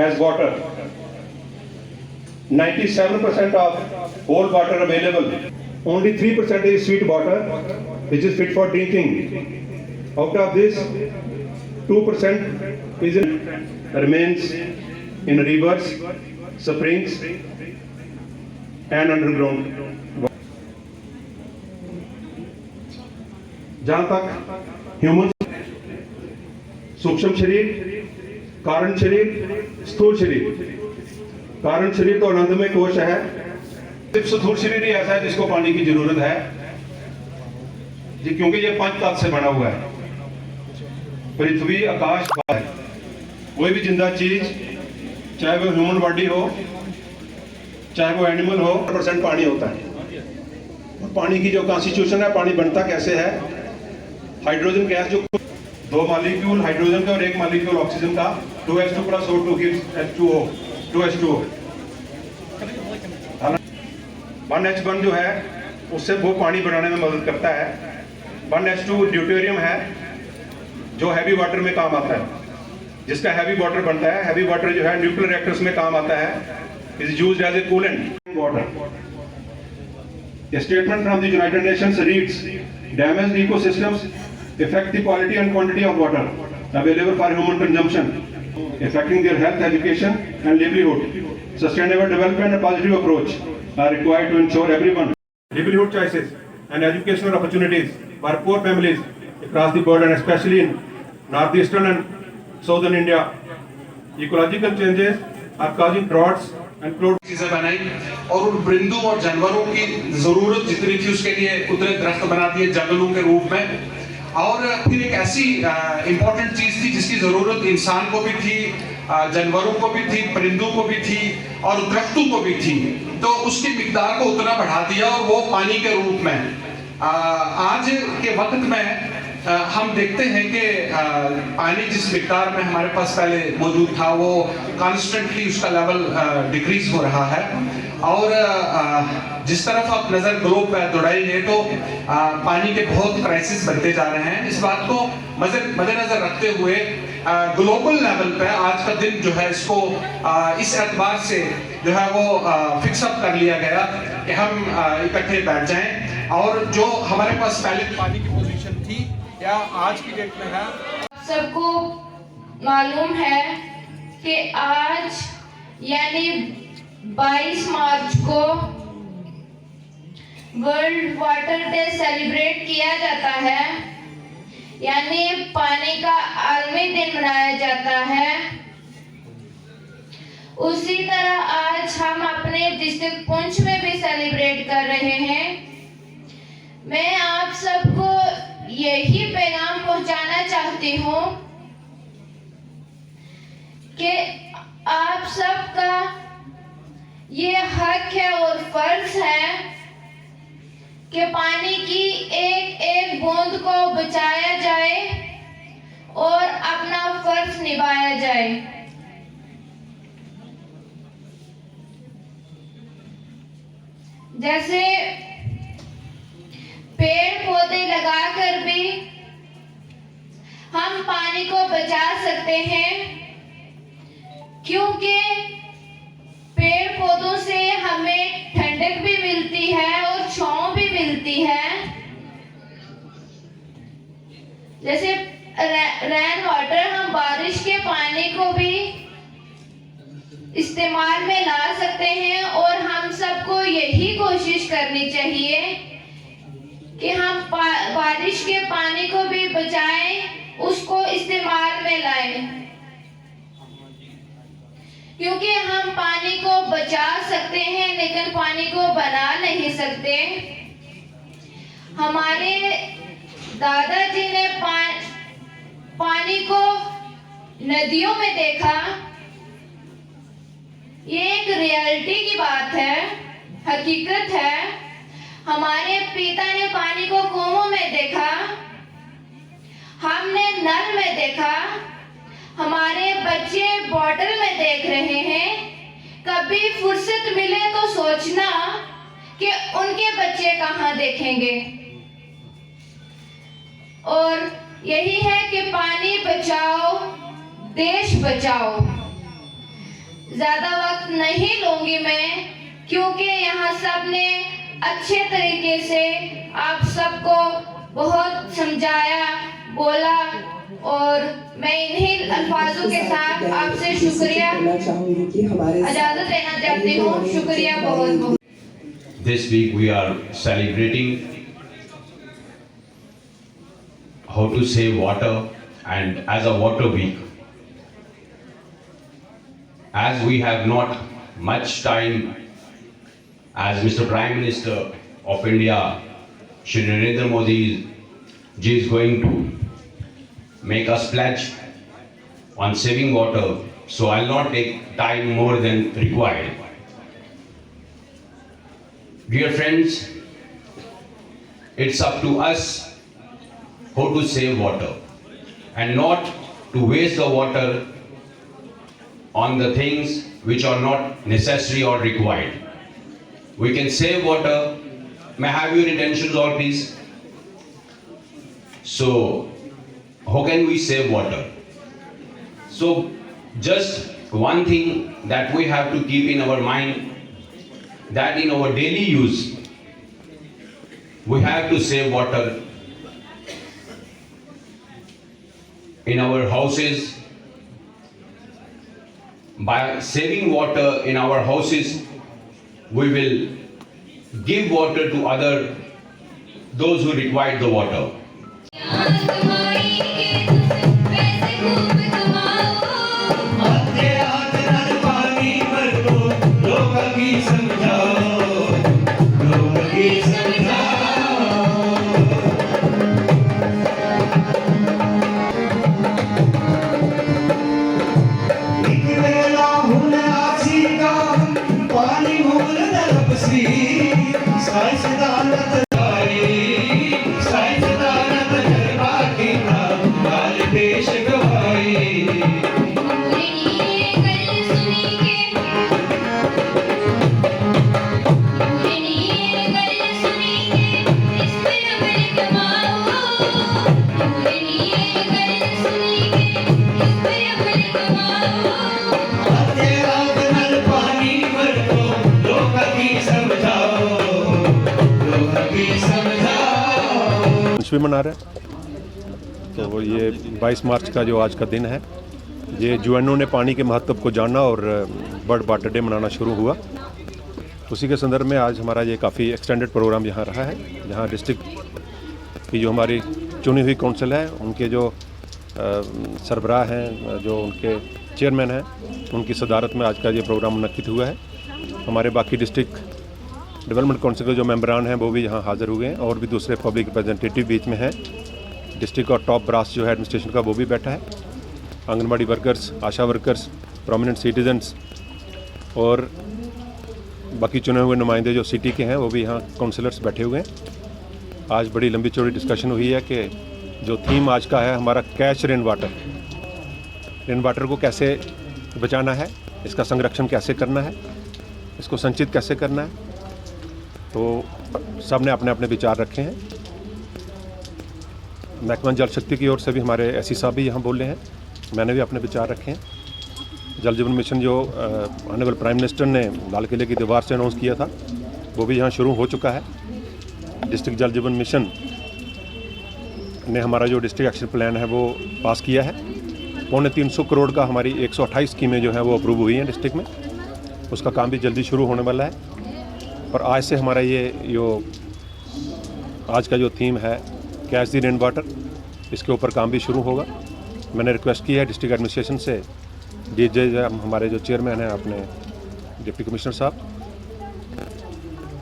has water. 97% of whole water available. Only 3% is sweet water, which is fit for drinking. Out of this, 2% remains in rivers, springs, and underground. जहाँ तक human सूक्ष्म शरीर, कारण शरीर, स्थूल शरीर, कारण शरीर तो आनंदमय कोश है। सिर्फ स्थूल शरीर ही ऐसा है जिसको पानी की जरूरत है जी, क्योंकि ये पंच तत्व से बना हुआ है। पृथ्वी, आकाश, वायु, कोई भी जिंदा चीज, चाहे वो ह्यूमन बॉडी हो, चाहे वो एनिमल हो, 100% पानी होता है। और पानी की जो कॉन्स्टिट्यूशन है, पानी बनता कैसे है? हाइड्रोजन गैस, जो 2 मॉलिक्यूल हाइड्रोजन का और 1 मॉलिक्यूल ऑक्सीजन का, 2H2 + O2 gives H2O, 2H2O। 1H1 जो है उससे वो पानी बनाने में मदद करता है। 1H2 ड्यूटेरियम है जो हैवी वाटर में काम आता है, जिसका हैवी वाटर बनता है। हैवी वाटर जो है न्यूक्लियर रिएक्टर्स में काम आता है, is used as a coolant water. A statement from the United Nations reads, damaged ecosystems affect the quality and quantity of water available for human consumption, affecting their health, education, and livelihood. Sustainable development and positive approach are required to ensure everyone livelihood choices and educational opportunities for poor families across the world, and especially in northeastern and southern India. Ecological changes are causing droughts and flood. चीजें बनाई और उन परिंदों और जानवरों की जरूरत जितनी थी उसके लिए कुदरत दरख्त बना दिए जंगलों के रूप में। और फिर एक ऐसी इंपॉर्टेंट चीज थी जिसकी जरूरत इंसान को भी थी, जानवरों को भी थी, परिंदों को भी थी और दरख्तों को भी थी, तो उसकी मिकदार को उतना बढ़ा दिया और वो पानी के रूप में। आज के वक्त में हम देखते हैं कि पानी जिस मिकदार में हमारे पास पहले मौजूद था वो कॉन्स्टेंटली उसका लेवल डिक्रीज हो रहा है। और जिस तरफ आप नजर ग्लोब पे दौड़ाएंगे तो पानी के बहुत क्राइसिस बनते जा रहे हैं। इस बात को मद्देनजर रखते हुए ग्लोबल लेवल पे आज का दिन जो है इसको इस एतबार से जो है वो फिक्स अप कर लिया गया कि हम इकट्ठे बैठ जाएं और जो हमारे पास पहले पानी की पोजीशन थी या आज की डेट में है। सबको मालूम है कि आज यानी 22 मार्च को वर्ल्ड वाटर डे सेलिब्रेट किया जाता है, यानी पानी का आलमी दिन मनाया जाता है। उसी तरह आज हम अपने डिस्ट्रिक्ट पुंछ में भी सेलिब्रेट कर रहे हैं। मैं आप सबको यही पैगाम पहुंचाना चाहती हूँ कि आप सबका ये हक है और फर्ज है कि पानी की एक एक बूंद को बचाया जाए और अपना फर्ज निभाया जाए। जैसे पेड़ पौधे लगाकर भी हम पानी को बचा सकते हैं, क्योंकि पेड़ पौधों से हमें ठंडक भी मिलती है और छांव भी मिलती है। जैसे रेन वाटर, हम बारिश के पानी को भी इस्तेमाल में ला सकते हैं और हम सबको यही कोशिश करनी चाहिए कि हम बारिश के पानी को भी बचाएं, उसको इस्तेमाल में लाएं, क्योंकि हम पानी को बचा सकते हैं लेकिन पानी को बना नहीं सकते। हमारे दादाजी ने पानी को नदियों में देखा। ये एक रियलिटी की बात है, हकीकत है। हमारे पिता ने पानी को कुओं में देखा, हमने नल में देखा, हमारे बच्चे बॉटल में देख रहे हैं। कभी फुर्सत मिले तो सोचना कि उनके बच्चे कहाँ देखेंगे। और यही है कि पानी बचाओ, देश बचाओ। ज़्यादा वक्त नहीं लूँगी मैं, क्योंकि यहाँ सब ने अच्छे तरीके से आप सबको बहुत समझाया, बोला, और मैं इन्हीं अल्फाजों के साथ आपसे शुक्रिया इजाज़त लेना चाहती हूँ। शुक्रिया बहुत बहुत। This week we are celebrating how to save water, and as a water week, as we have not much time, as Mr. Prime Minister of India, Shri Narendra Modi ji is going to make us pledge on saving water, so I'll not take time more than required. Dear friends, it's up to us how to save water and not to waste the water on the things which are not necessary or required. We can save water. May I have your attention all please? So, how can we save water? So, just one thing that we have to keep in our mind, that in our daily use, we have to save water in our houses. By saving water in our houses, we will give water to those who require the water. भी मना रहे हैं। तो ये 22 मार्च का जो आज का दिन है, ये यूएनओ ने पानी के महत्व को जाना और वर्ल्ड वाटर डे मनाना शुरू हुआ। उसी के संदर्भ में आज हमारा ये काफ़ी एक्सटेंडेड प्रोग्राम यहाँ रहा है, जहाँ डिस्ट्रिक्ट की जो हमारी चुनी हुई काउंसिल है, उनके जो सरबराह हैं, जो उनके चेयरमैन हैं, उनकी सदारत में आज का ये प्रोग्राम मुनक्किद हुआ है। हमारे बाकी डिस्ट्रिक्ट डेवलपमेंट काउंसिल के जो मेंबरान हैं वो भी यहाँ हाज़िर हुए हैं, और भी दूसरे पब्लिक रिप्रेजेंटेटिव बीच में हैं। डिस्ट्रिक्ट और टॉप ब्रास जो है एडमिनिस्ट्रेशन का वो भी बैठा है। आंगनबाड़ी वर्कर्स, आशा वर्कर्स, प्रोमिनेंट सिटीजन्स और बाकी चुने हुए नुमाइंदे जो सिटी के हैं वो भी यहाँ काउंसिलर्स बैठे हुए हैं। आज बड़ी लंबी चौड़ी डिस्कशन हुई है कि जो थीम आज का है हमारा कैच रेन वाटर को कैसे बचाना है, इसका संरक्षण कैसे करना है, इसको संचित कैसे करना है। तो सब ने अपने अपने विचार रखे हैं। महकमा जल शक्ति की ओर से भी हमारे एससी साहब भी यहाँ बोल रहे हैं, मैंने भी अपने विचार रखे हैं। जल जीवन मिशन जो ऑनरेबल प्राइम मिनिस्टर ने लाल किले की दीवार से अनाउंस किया था, वो भी यहाँ शुरू हो चुका है। डिस्ट्रिक्ट जल जीवन मिशन ने हमारा जो डिस्ट्रिक्ट एक्शन प्लान है वो पास किया है। 350 करोड़ का हमारी 128 स्कीमें जो हैं वो अप्रूव हुई हैं डिस्ट्रिक्ट में। उसका काम भी जल्दी शुरू होने वाला है। और आज से हमारा आज का जो थीम है कैच द रेन वाटर, इसके ऊपर काम भी शुरू होगा। मैंने रिक्वेस्ट की है डिस्ट्रिक्ट एडमिनिस्ट्रेशन से, डीजे हमारे जो चेयरमैन हैं अपने डिप्टी कमिश्नर साहब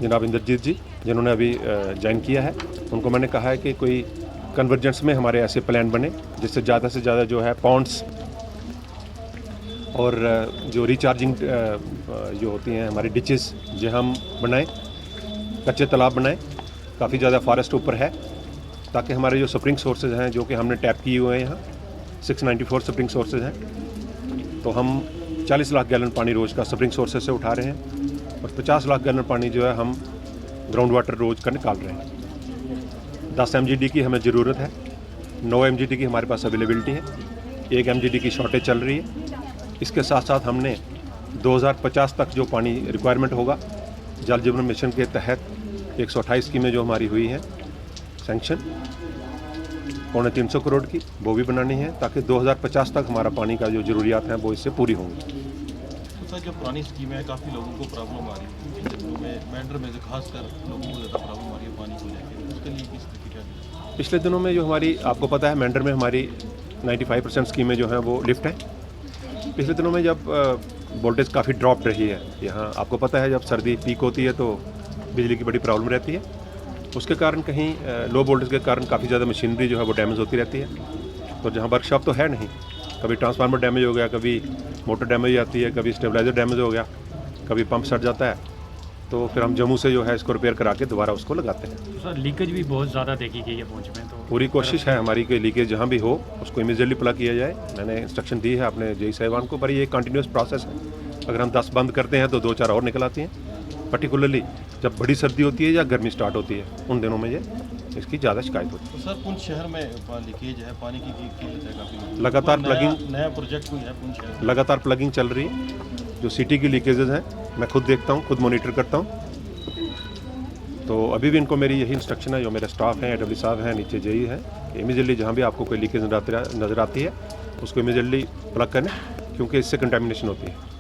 जनाब इंद्रजीत जी, जिन्होंने अभी ज्वाइन किया है, उनको मैंने कहा है कि कोई कन्वर्जेंस में हमारे ऐसे प्लान बने जिससे ज़्यादा से ज़्यादा जो है पॉन्ड्स और जो रिचार्जिंग जो होती हैं हमारी डिचेस जो हम बनाएं, कच्चे तालाब बनाएं। काफ़ी ज़्यादा फॉरेस्ट ऊपर है, ताकि हमारे जो स्प्रिंग सोर्सेज हैं जो कि हमने टैप किए हुए हैं, यहाँ 694 स्प्रिंग सोर्सेज हैं। तो हम 40 लाख गैलन पानी रोज़ का स्प्रिंग सोर्सेज से उठा रहे हैं, और 50 लाख गैलन पानी जो है हम ग्राउंड वाटर रोज़ का निकाल रहे हैं। 10 MGD की हमें ज़रूरत है, 9 MGD की हमारे पास अवेलेबिलिटी है, 1 MGD की शॉर्टेज चल रही है। इसके साथ साथ हमने 2050 तक जो पानी रिक्वायरमेंट होगा, जल जीवन मिशन के तहत 128 स्कीमें जो हमारी हुई हैं सैंक्शन 350 करोड़ की, वो भी बनानी है ताकि 2050 तक हमारा पानी का जो ज़रूरियात हैं वो इससे पूरी होंगी। तो सर जो पुरानी स्कीम है काफ़ी लोगों को प्रॉब्लम आ रही है, इन दिनों में मेंढर में से खासकर लोगों को ज़्यादा प्रॉब्लम आ रही है पानी को लेकर, उसके लिए किस तरीके क्या? पिछले दिनों में जो हमारी, आपको पता है मेंढर में हमारी 95% स्कीमें जो हैं वो लिफ्ट हैं। पिछले दिनों में जब वोल्टेज काफ़ी ड्रॉप रही है यहाँ, आपको पता है जब सर्दी पीक होती है तो बिजली की बड़ी प्रॉब्लम रहती है, उसके कारण कहीं लो वोल्टेज के कारण काफ़ी ज़्यादा मशीनरी जो है वो डैमेज होती रहती है। तो जहाँ वर्कशॉप तो है नहीं, कभी ट्रांसफार्मर डैमेज हो गया, कभी मोटर डैमेज आती है, कभी स्टेबलाइजर डैमेज हो गया, कभी पंप सट जाता है, तो फिर हम जम्मू से जो है इसको रिपेयर करा के दोबारा उसको लगाते हैं। तो सर लीकेज भी बहुत ज़्यादा देखी गई है पहुँच में, तो पूरी कोशिश है हमारी कि लीकेज जहाँ भी हो उसको इमीडिएटली प्लग किया जाए। मैंने इंस्ट्रक्शन दी है अपने जेई साहिबान को, पर ये कंटिन्यूस प्रोसेस है। अगर हम 10 बंद करते हैं तो 2-4 और निकल आती हैं, पर्टिकुलरली जब बड़ी सर्दी होती है या गर्मी स्टार्ट होती है उन दिनों में ये इसकी ज़्यादा शिकायत होती है। तो सर पुंछ शहर में लीकेज है, पानी की किल्लत है काफ़ी, लगातार नया प्रोजेक्ट कोई है पुंछ शहर? लगातार प्लगिंग चल रही है। जो सिटी की लीकेजेस हैं मैं खुद देखता हूँ, खुद मॉनिटर करता हूँ। तो अभी भी इनको मेरी यही इंस्ट्रक्शन है, जो मेरे स्टाफ हैं, AW साहब हैं, नीचे जेई हैं, कि इमीडिएटली जहाँ भी आपको कोई लीकेज नज़र आती है उसको इमीडिएटली प्लग करें, क्योंकि इससे कंटेमिनेशन होती है।